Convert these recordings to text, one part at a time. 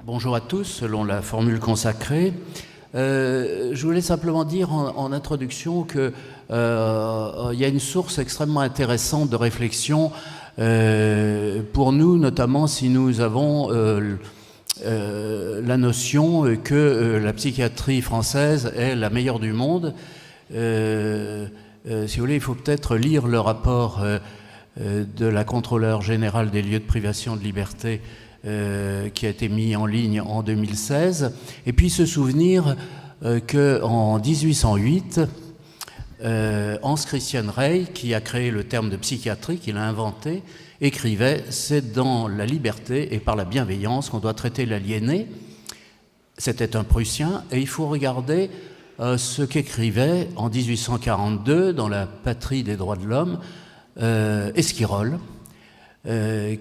Bonjour à tous, selon la formule consacrée. Je voulais simplement dire en introduction qu'il y a une source extrêmement intéressante de réflexion pour nous, notamment si nous avons la notion que la psychiatrie française est la meilleure du monde. Si vous voulez, il faut peut-être lire le rapport de la contrôleure générale des lieux de privation de liberté qui a été mis en ligne en 2016, et puis se souvenir qu'en 1808, Hans Christian Rey, qui a créé le terme de psychiatrie, qu'il a inventé, écrivait « C'est dans la liberté et par la bienveillance qu'on doit traiter l'aliéné ». C'était un Prussien, et il faut regarder ce qu'écrivait en 1842, dans La patrie des droits de l'homme, Esquirol,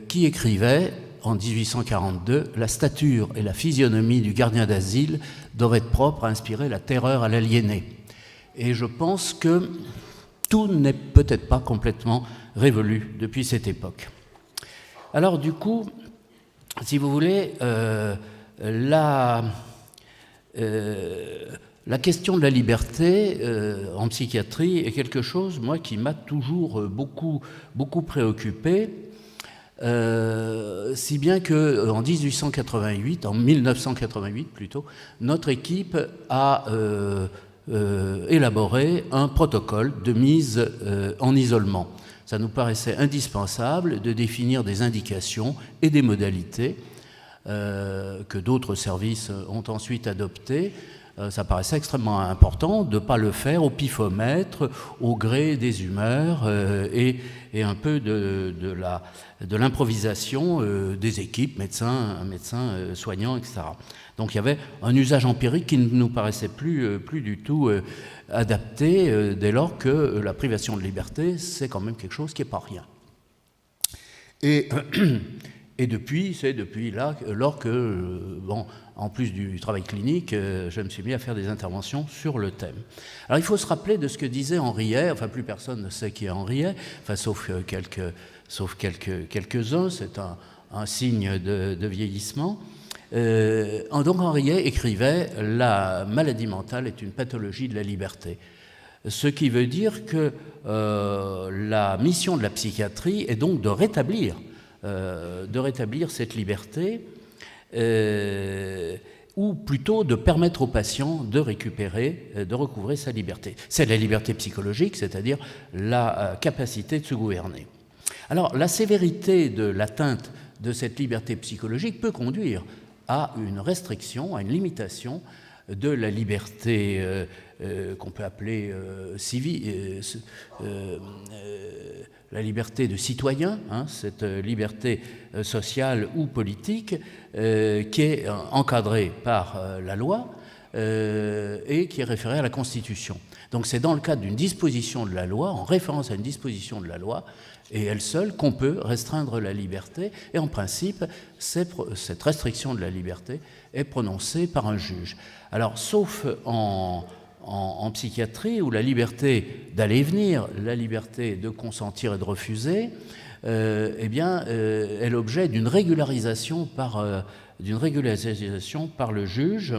qui écrivait en 1842, « La stature et la physionomie du gardien d'asile doivent être propres à inspirer la terreur à l'aliéné ». Et je pense que tout n'est peut-être pas complètement révolu depuis cette époque. Alors du coup, si vous voulez, la question de la liberté en psychiatrie est quelque chose, moi, qui m'a toujours beaucoup préoccupé. Si bien qu'en 1988 plutôt, notre équipe a élaboré un protocole de mise en isolement. Ça nous paraissait indispensable de définir des indications et des modalités que d'autres services ont ensuite adoptées. Ça paraissait extrêmement important de ne pas le faire au pifomètre, au gré des humeurs et un peu de l'improvisation des équipes, médecins, soignants, etc. Donc il y avait un usage empirique qui ne nous paraissait plus du tout adapté dès lors que la privation de liberté, c'est quand même quelque chose qui n'est pas rien. Et depuis lors que, en plus du travail clinique, je me suis mis à faire des interventions sur le thème. Alors il faut se rappeler de ce que disait Henriet, enfin plus personne ne sait qui est Henriet, enfin sauf quelques-uns, c'est un signe de vieillissement. Donc Henriet écrivait « La maladie mentale est une pathologie de la liberté ». Ce qui veut dire que la mission de la psychiatrie est donc de rétablir cette liberté, ou plutôt de permettre aux patients de recouvrer sa liberté. C'est la liberté psychologique, c'est-à-dire la capacité de se gouverner. Alors, la sévérité de l'atteinte de cette liberté psychologique peut conduire à une restriction, à une limitation de la liberté qu'on peut appeler la liberté de citoyen, cette liberté sociale ou politique qui est encadrée par la loi et qui est référée à la Constitution. Donc c'est dans le cadre d'une disposition de la loi, en référence à une disposition de la loi, et elle seule, qu'on peut restreindre la liberté. Et en principe, cette restriction de la liberté est prononcée par un juge. Alors, sauf en psychiatrie, où la liberté d'aller et venir, la liberté de consentir et de refuser, est l'objet d'une régularisation par le juge,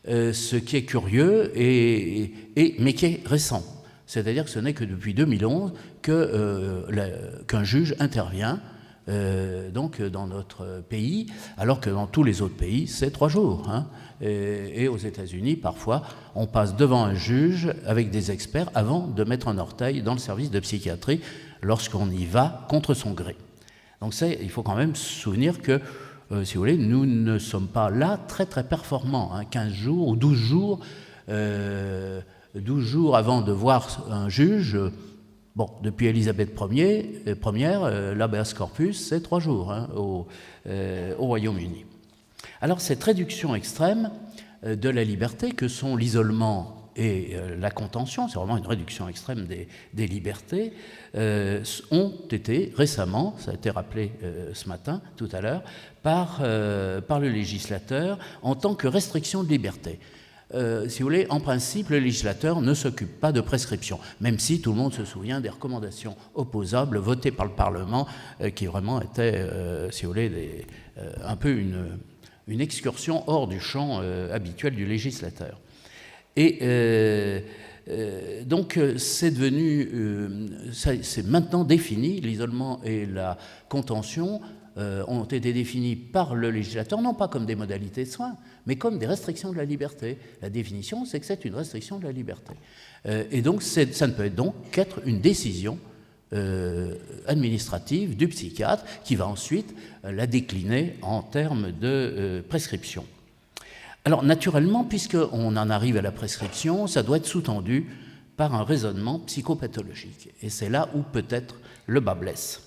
ce qui est curieux, mais qui est récent. C'est-à-dire que ce n'est que depuis 2011 qu'un juge intervient donc dans notre pays, alors que dans tous les autres pays, c'est 3 jours. Et aux États-Unis, parfois, on passe devant un juge avec des experts avant de mettre un orteil dans le service de psychiatrie lorsqu'on y va contre son gré. Donc il faut quand même se souvenir que, si vous voulez, nous ne sommes pas là très très performants. 15 jours ou 12 jours, 12 jours avant de voir un juge. Bon, depuis Élisabeth Ier, l'habeas corpus, c'est 3 jours au Royaume-Uni. Alors cette réduction extrême de la liberté que sont l'isolement et la contention, c'est vraiment une réduction extrême des libertés, ont été récemment, ça a été rappelé ce matin, tout à l'heure, par le législateur en tant que restriction de liberté. Si vous voulez, en principe, le législateur ne s'occupe pas de prescription, même si tout le monde se souvient des recommandations opposables votées par le Parlement, qui vraiment étaient, si vous voulez, un peu une excursion hors du champ habituel du législateur. Et donc c'est devenu, c'est maintenant défini, l'isolement et la contention ont été définis par le législateur, non pas comme des modalités de soins, mais comme des restrictions de la liberté. La définition, c'est que c'est une restriction de la liberté. Et donc ça ne peut être donc qu'être une décision administrative du psychiatre qui va ensuite la décliner en termes de prescription. Alors naturellement, puisqu'on en arrive à la prescription, ça doit être sous-tendu par un raisonnement psychopathologique. Et c'est là où peut-être le bât blesse.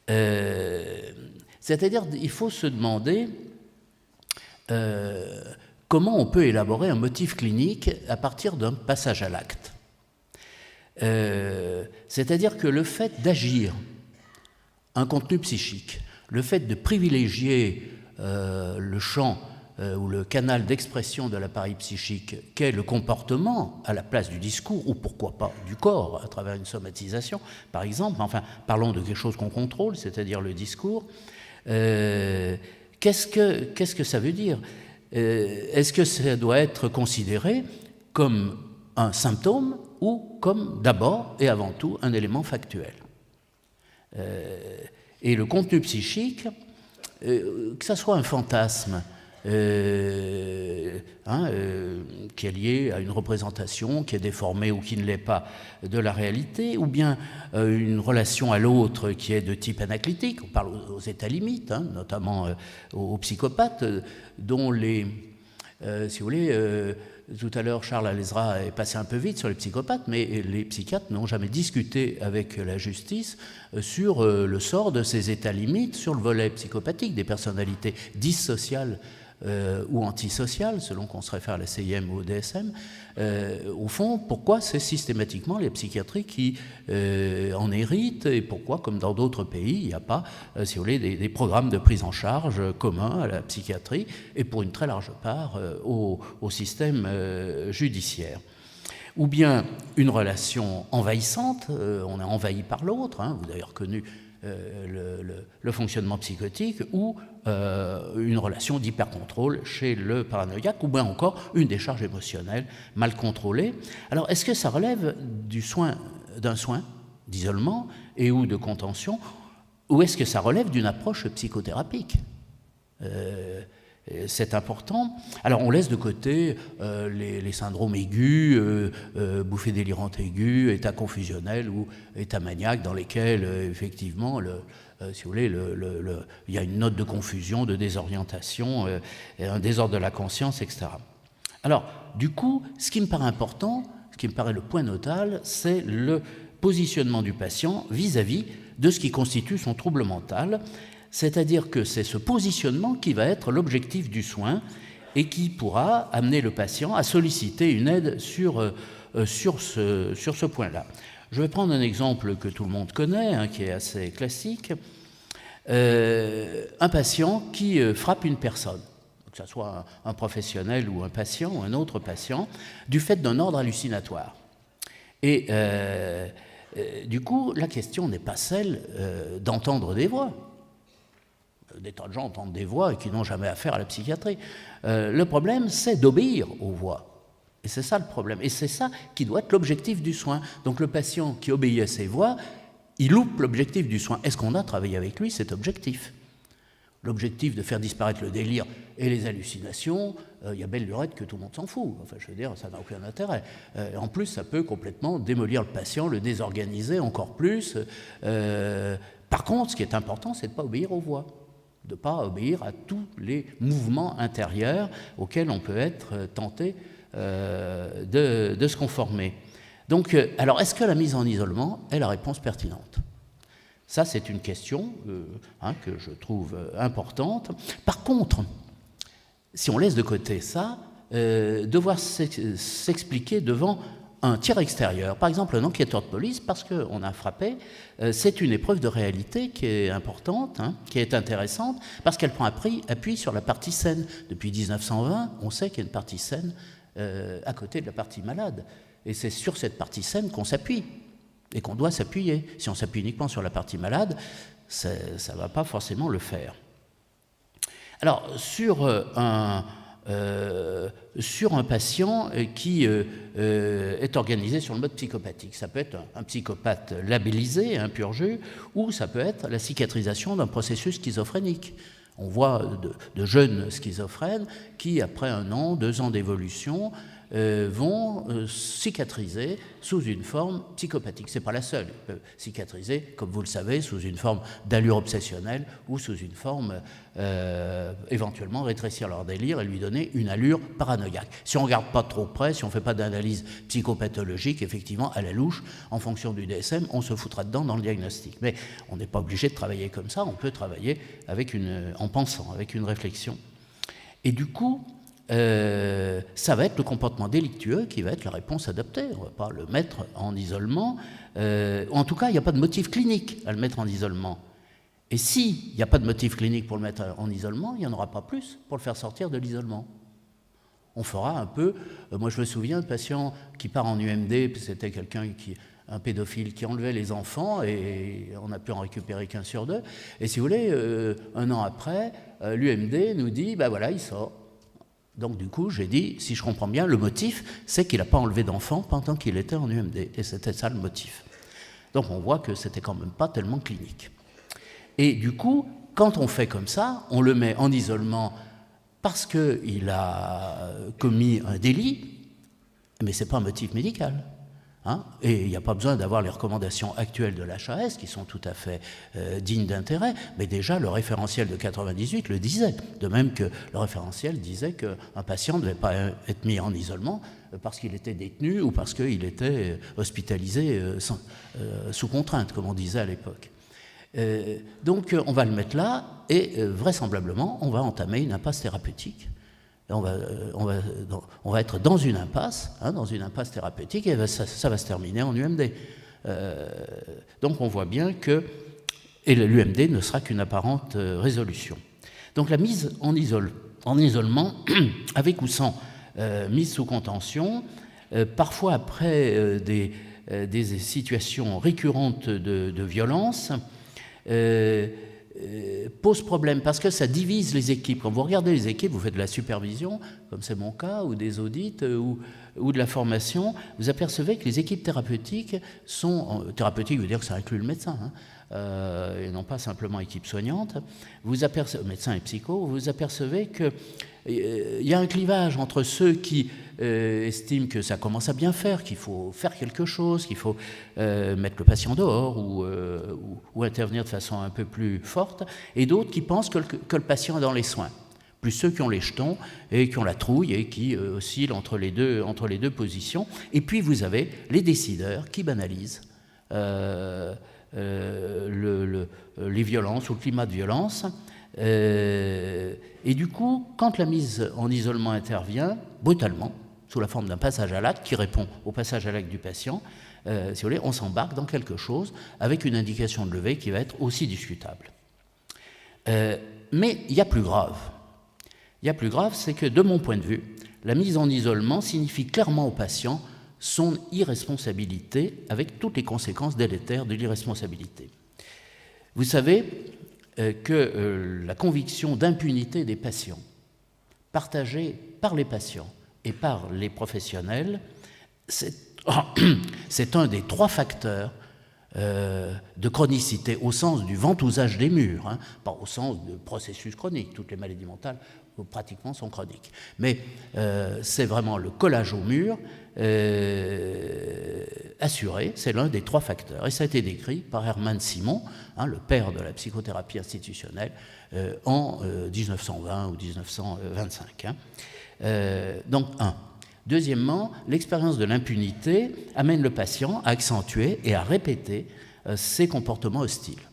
C'est-à-dire il faut se demander comment on peut élaborer un motif clinique à partir d'un passage à l'acte. C'est-à-dire que le fait d'agir un contenu psychique, le fait de privilégier le champ ou le canal d'expression de l'appareil psychique qu'est le comportement à la place du discours, ou pourquoi pas du corps à travers une somatisation, par exemple, enfin, parlons de quelque chose qu'on contrôle, c'est-à-dire le discours, qu'est-ce que ça veut dire? Est-ce que ça doit être considéré comme un symptôme ou comme d'abord et avant tout un élément factuel? Et le contenu psychique, que ça soit un fantasme, qui est lié à une représentation qui est déformée ou qui ne l'est pas de la réalité, ou bien une relation à l'autre qui est de type anaclytique, on parle aux états limites, notamment aux psychopathes, dont les, si vous voulez, tout à l'heure Charles Alezra est passé un peu vite sur les psychopathes, mais les psychiatres n'ont jamais discuté avec la justice sur le sort de ces états limites, sur le volet psychopathique des personnalités dissociales ou antisociales, selon qu'on se réfère à la CIM ou au DSM. Au fond, pourquoi c'est systématiquement les psychiatries qui en héritent, et pourquoi, comme dans d'autres pays, il n'y a pas, si vous voulez, des programmes de prise en charge communs à la psychiatrie et pour une très large part au système judiciaire. Ou bien une relation envahissante, on est envahi par l'autre, vous avez d'ailleurs connu le fonctionnement psychotique, ou une relation d'hypercontrôle chez le paranoïaque, ou bien encore une décharge émotionnelle mal contrôlée. Alors, est-ce que ça relève d'un soin d'isolement et ou de contention, ou est-ce que ça relève d'une approche psychothérapique? C'est important. Alors on laisse de côté les syndromes aigus, bouffées délirantes aiguës, états confusionnels ou états maniaques dans lesquels effectivement, si vous voulez, il y a une note de confusion, de désorientation, un désordre de la conscience, etc. Alors du coup, ce qui me paraît important, ce qui me paraît le point nodal, c'est le positionnement du patient vis-à-vis de ce qui constitue son trouble mental. C'est-à-dire que c'est ce positionnement qui va être l'objectif du soin et qui pourra amener le patient à solliciter une aide sur ce point-là. Je vais prendre un exemple que tout le monde connaît, qui est assez classique. Un patient qui frappe une personne, que ce soit un professionnel ou un patient ou un autre patient, du fait d'un ordre hallucinatoire. Et du coup, la question n'est pas celle d'entendre des voix. Des tas de gens entendent des voix et qui n'ont jamais affaire à la psychiatrie. Le problème, c'est d'obéir aux voix. Et c'est ça le problème. Et c'est ça qui doit être l'objectif du soin. Donc le patient qui obéit à ses voix, il loupe l'objectif du soin. Est-ce qu'on a travaillé avec lui cet objectif? L'objectif de faire disparaître le délire et les hallucinations, il y a belle lurette que tout le monde s'en fout. Enfin, je veux dire, ça n'a aucun intérêt. En plus, ça peut complètement démolir le patient, le désorganiser encore plus. Par contre, ce qui est important, c'est de ne pas obéir aux voix, de ne pas obéir à tous les mouvements intérieurs auxquels on peut être tenté de se conformer. Donc, alors, est-ce que la mise en isolement est la réponse pertinente? Ça, c'est une question que je trouve importante. Par contre, si on laisse de côté ça, devoir s'expliquer devant un tiers extérieur, par exemple un enquêteur de police, parce qu'on a frappé, c'est une épreuve de réalité qui est importante, qui est intéressante, parce qu'elle prend appui sur la partie saine. Depuis 1920, on sait qu'il y a une partie saine à côté de la partie malade. Et c'est sur cette partie saine qu'on s'appuie et qu'on doit s'appuyer. Si on s'appuie uniquement sur la partie malade, ça ne va pas forcément le faire. Alors, sur un patient qui est organisé sur le mode psychopathique. Ça peut être un psychopathe labellisé, un pur jus, ou ça peut être la cicatrisation d'un processus schizophrénique. On voit de jeunes schizophrènes qui, après 1 an, 2 ans d'évolution, vont cicatriser sous une forme psychopathique. Ce n'est pas la seule. Ils peuvent cicatriser, comme vous le savez, sous une forme d'allure obsessionnelle ou sous une forme, éventuellement, rétrécir leur délire et lui donner une allure paranoïaque. Si on ne regarde pas trop près, si on ne fait pas d'analyse psychopathologique, effectivement, à la louche, en fonction du DSM, on se foutra dedans dans le diagnostic. Mais on n'est pas obligé de travailler comme ça, on peut travailler en pensant, avec une réflexion. Et du coup, ça va être le comportement délictueux qui va être la réponse adaptée. On ne va pas le mettre en isolement. En tout cas, il n'y a pas de motif clinique à le mettre en isolement. Et s'il n'y a pas de motif clinique pour le mettre en isolement, il n'y en aura pas plus pour le faire sortir de l'isolement. On fera un peu... moi, je me souviens de patients qui part en UMD, c'était un pédophile qui enlevait les enfants et on n'a pu en récupérer qu'1 sur 2. Et si vous voulez, 1 an après, l'UMD nous dit, ben voilà, il sort. Donc du coup, j'ai dit, si je comprends bien, le motif, c'est qu'il n'a pas enlevé d'enfant pendant qu'il était en UMD. Et c'était ça le motif. Donc on voit que c'était quand même pas tellement clinique. Et du coup, quand on fait comme ça, on le met en isolement parce qu'il a commis un délit, mais ce n'est pas un motif médical. Et il n'y a pas besoin d'avoir les recommandations actuelles de l'HAS qui sont tout à fait dignes d'intérêt, mais déjà le référentiel de 98 le disait, de même que le référentiel disait qu'un patient ne devait pas être mis en isolement parce qu'il était détenu ou parce qu'il était hospitalisé sous contrainte, comme on disait à l'époque. Donc on va le mettre là et vraisemblablement on va entamer une impasse thérapeutique. On va être dans une impasse thérapeutique et ça va se terminer en UMD. Donc on voit bien que l'UMD ne sera qu'une apparente résolution. Donc la mise en isolement, avec ou sans mise sous contention, parfois après des situations récurrentes de violence, pose problème parce que ça divise les équipes. Quand vous regardez les équipes, vous faites de la supervision, comme c'est mon cas, ou des audits, ou de la formation, vous apercevez que les équipes thérapeutiques sont... Thérapeutique veut dire que ça inclut le médecin, et non pas simplement équipe soignante. Médecin et psycho, vous apercevez qu'il y a un clivage entre ceux qui estiment que ça commence à bien faire, qu'il faut faire quelque chose, qu'il faut mettre le patient dehors ou intervenir de façon un peu plus forte, et d'autres qui pensent que le patient est dans les soins. Plus ceux qui ont les jetons et qui ont la trouille et qui oscillent entre les deux positions. Et puis vous avez les décideurs qui banalisent les violences ou le climat de violence. Et du coup, quand la mise en isolement intervient, brutalement, sous la forme d'un passage à l'acte qui répond au passage à l'acte du patient, si vous voulez, on s'embarque dans quelque chose avec une indication de levée qui va être aussi discutable. Mais il y a plus grave. Il y a plus grave, c'est que, de mon point de vue, la mise en isolement signifie clairement au patient son irresponsabilité, avec toutes les conséquences délétères de l'irresponsabilité. Vous savez que la conviction d'impunité des patients, partagée par les patients et par les professionnels, c'est un des 3 facteurs de chronicité, au sens du ventousage des murs, pas au sens de processus chronique. Toutes les maladies mentales pratiquement sont chroniques. Mais c'est vraiment le collage au mur assuré, c'est l'un des 3 facteurs. Et ça a été décrit par Hermann Simon, le père de la psychothérapie institutionnelle, en 1920 ou 1925. Donc, 1. Deuxièmement, l'expérience de l'impunité amène le patient à accentuer et à répéter ses comportements hostiles.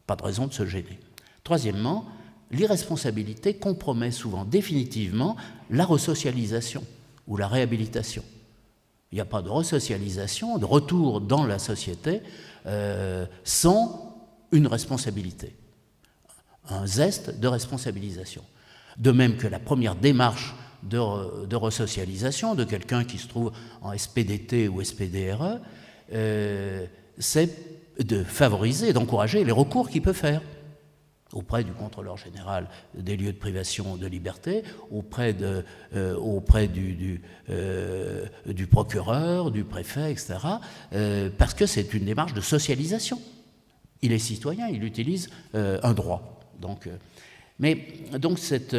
Pas de raison de se gêner. Troisièmement, l'irresponsabilité compromet souvent définitivement la resocialisation ou la réhabilitation. Il n'y a pas de resocialisation, de retour dans la société sans une responsabilité, un zeste de responsabilisation. De même que la première démarche de resocialisation de quelqu'un qui se trouve en SPDT ou SPDRE, c'est de favoriser, d'encourager les recours qu'il peut faire. auprès du contrôleur général des lieux de privation de liberté, auprès du procureur, du préfet, etc., parce que c'est une démarche de socialisation. Il est citoyen, il utilise un droit. Donc cette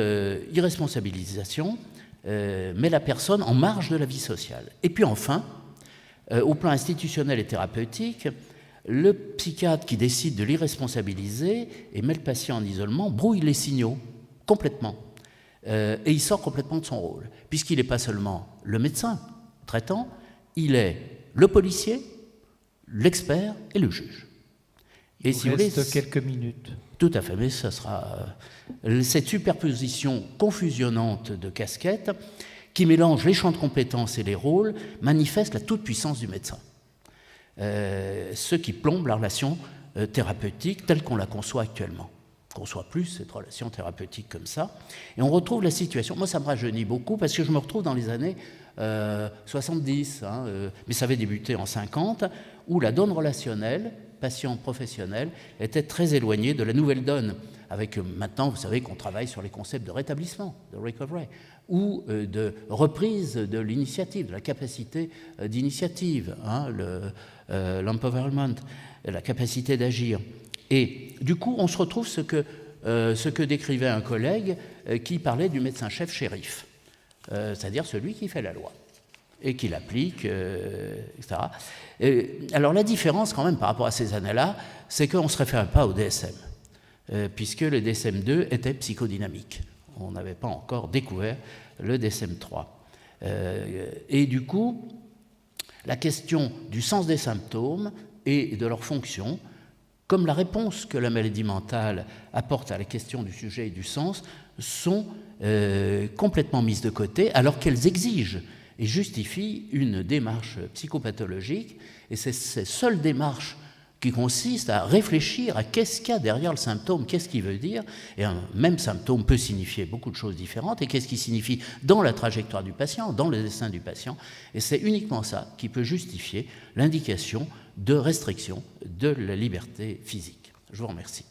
irresponsabilisation met la personne en marge de la vie sociale. Et puis enfin, au plan institutionnel et thérapeutique, le psychiatre qui décide de l'irresponsabiliser et met le patient en isolement brouille les signaux complètement. Et il sort complètement de son rôle, puisqu'il n'est pas seulement le médecin traitant, il est le policier, l'expert et le juge. Il vous reste quelques minutes. Tout à fait, mais ça sera cette superposition confusionnante de casquettes qui mélange les champs de compétences et les rôles manifeste la toute-puissance du médecin. Ce qui plombe la relation thérapeutique telle qu'on la conçoit actuellement. On ne conçoit plus cette relation thérapeutique comme ça. Et on retrouve la situation, moi ça me rajeunit beaucoup parce que je me retrouve dans les années 70, mais ça avait débuté en 50, où la donne relationnelle, patient professionnel, était très éloignée de la nouvelle donne. Avec maintenant, vous savez qu'on travaille sur les concepts de rétablissement, de recovery, ou de reprise de l'initiative, de la capacité d'initiative, l'empowerment, la capacité d'agir. Et du coup, on se retrouve ce que décrivait un collègue qui parlait du médecin-chef shérif, c'est-à-dire celui qui fait la loi et qui l'applique, etc. Alors la différence quand même par rapport à ces années-là, c'est qu'on ne se réfère pas au DSM, puisque le DSM-2 était psychodynamique. On n'avait pas encore découvert le DSM-3. Et du coup, la question du sens des symptômes et de leur fonction, comme la réponse que la maladie mentale apporte à la question du sujet et du sens, sont complètement mises de côté, alors qu'elles exigent et justifient une démarche psychopathologique. Et c'est cette seule démarche qui consiste à réfléchir à qu'est-ce qu'il y a derrière le symptôme, qu'est-ce qu'il veut dire. Et un même symptôme peut signifier beaucoup de choses différentes, et qu'est-ce qu'il signifie dans la trajectoire du patient, dans le destin du patient. Et c'est uniquement ça qui peut justifier l'indication de restriction de la liberté physique. Je vous remercie.